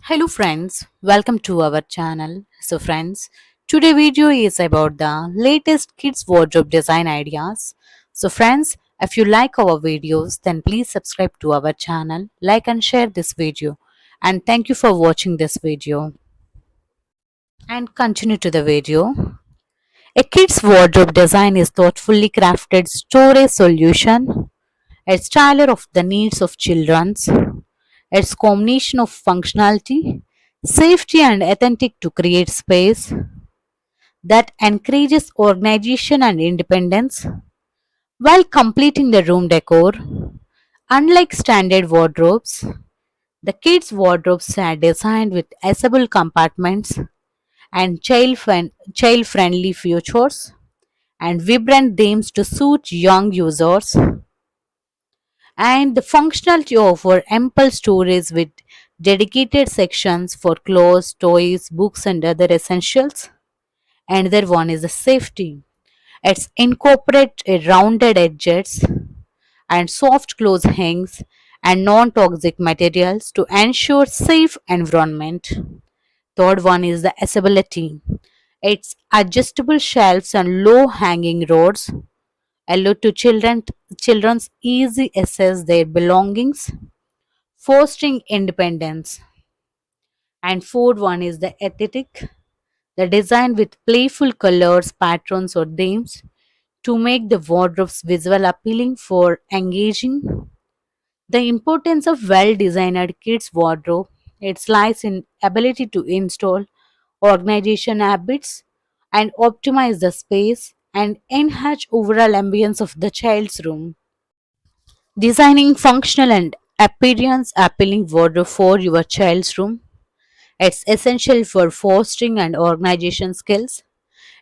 Hello friends, welcome to our channel. So friends, today video is about the latest kids wardrobe design ideas. So friends, if you like our videos then please subscribe to our channel, like and share this video. And thank you for watching this video. And continue to the video. A kid's wardrobe design is thoughtfully crafted storage solution. It's tailored of the needs of children's. Its combination of functionality, safety, and authentic to create space that encourages organization and independence while completing the room decor. Unlike standard wardrobes, the kids' wardrobes are designed with accessible compartments and child-friendly features and vibrant themes to suit young users, and the functionality offer ample storage with dedicated sections for clothes, toys, books, and other essentials. Another one is the safety. It's incorporate a rounded edges and soft close hangs and non-toxic materials to ensure safe environment. Third one is the accessibility. It's adjustable shelves and low hanging rods allow to children's easy access their belongings, fostering independence. And fourth one is the aesthetic, the design with playful colors, patterns, or themes to make the wardrobes visual appealing for engaging. The importance of well-designed kids wardrobe, it lies in ability to install organization habits and optimize the space and enhance overall ambience of the child's room. Designing functional and appearance appealing wardrobe for your child's room. It's essential for fostering and organization skills.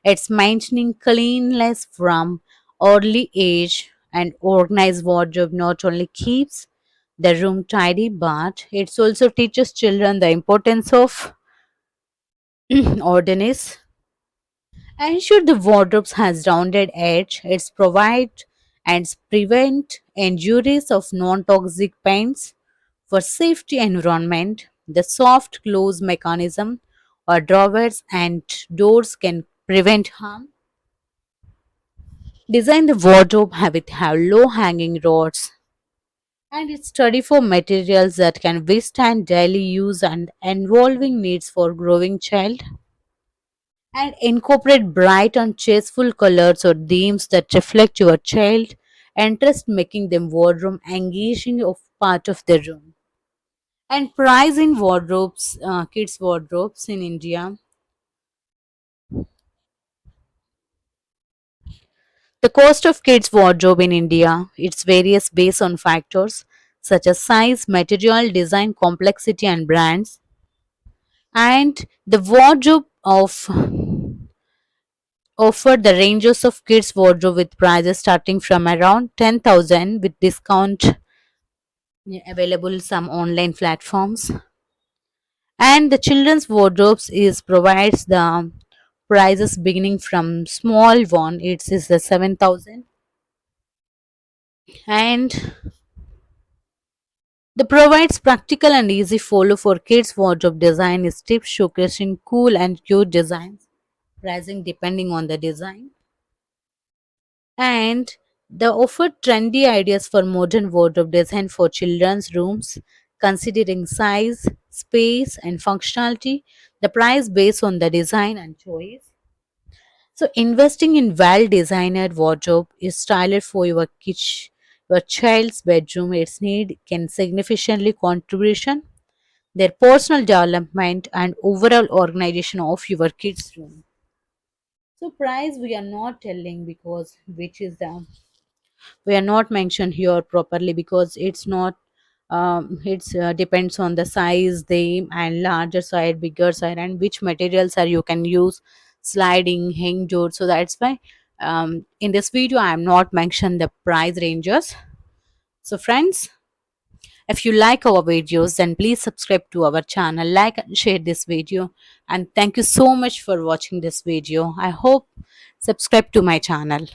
It's maintaining cleanliness from early age, and organized wardrobe not only keeps the room tidy but it also teaches children the importance of orderliness. Ensure the wardrobe has rounded edge. It's provide and prevent injuries of non-toxic paints for safety environment. The soft close mechanism or drawers and doors can prevent harm. Design the wardrobe have low hanging rods and it's study for materials that can withstand daily use and evolving needs for growing child, and incorporate bright and chaseful colors or themes that reflect your child interest, making them wardrobe engaging of part of the room. And price in wardrobes, kids wardrobes in India. The cost of kids wardrobe in India, it's varies based on factors such as size, material, design, complexity, and brands. And the wardrobe of offer the ranges of kids wardrobe with prices starting from around 10,000 with discount available some online platforms, and the children's wardrobes is provides the prices beginning from small one, it is the 7,000, and the provides practical and easy follow for kids wardrobe design is tips showcasing cool and cute designs, pricing depending on the design, and they offer trendy ideas for modern wardrobe design for children's rooms, considering size, space, and functionality. The price based on the design and choice. So, investing in well-designed wardrobe is tailored for your your child's bedroom. Its need can significantly contribution their personal development and overall organization of your kids' room. So, price we are not telling because which is the we are not mentioned here properly because it's not it's depends on the size the and larger side, bigger side, and which materials are you can use, sliding hang door. So that's why in this video I am not mentioned the price ranges. So friends, if you like our videos then please subscribe to our channel, like and share this video, and thank you so much for watching this video. I hope subscribe to my channel.